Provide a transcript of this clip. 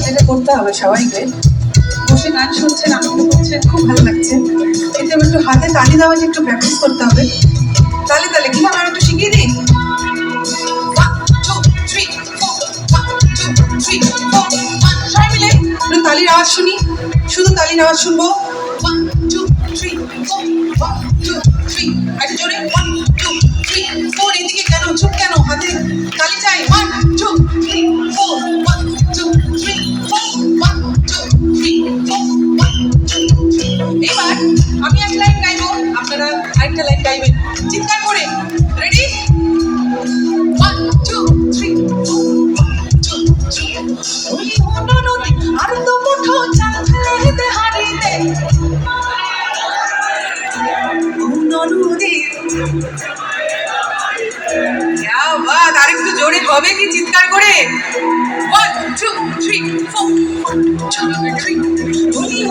যেটা করতে হবে সবাইকে, বসে গান শুনছেন, আনন্দ করছেন, খুব ভালো লাগছে, কিন্তু একটু হাতে তালি দেওয়াটা একটু প্র্যাকটিস করতে হবে। তালে তালে কিভাবে আর একটু শিখিয়ে দিই। 1 2 3 4 1 2 3 4 1 সবাই মিলে একটু তালির আওয়াজ শুনি, শুধু তালির আওয়াজ শুনবো। 1 2 3 4 1 2 3 আর জোরে 1 2 3 4 এদিকে কেন চুপ কেন, হাতে তালি চাই। 1 2 3 4 1 2 3 4 1 2 3 4 1 2 3। এবার আমি এক লাইন গাইবো, আপনারা আরেকটা লাইন গাইবেন চিৎকার করে। রেডি? 1 2 3 4 1 2 3। ওই হনো নদী আর তো মুঠো চাল ফেলে দে হারিতে, হনো নদী। क्या बात, আরেকটু জোরে হবে কি চিৎকার করে? 1 2 3 4 1 2 3।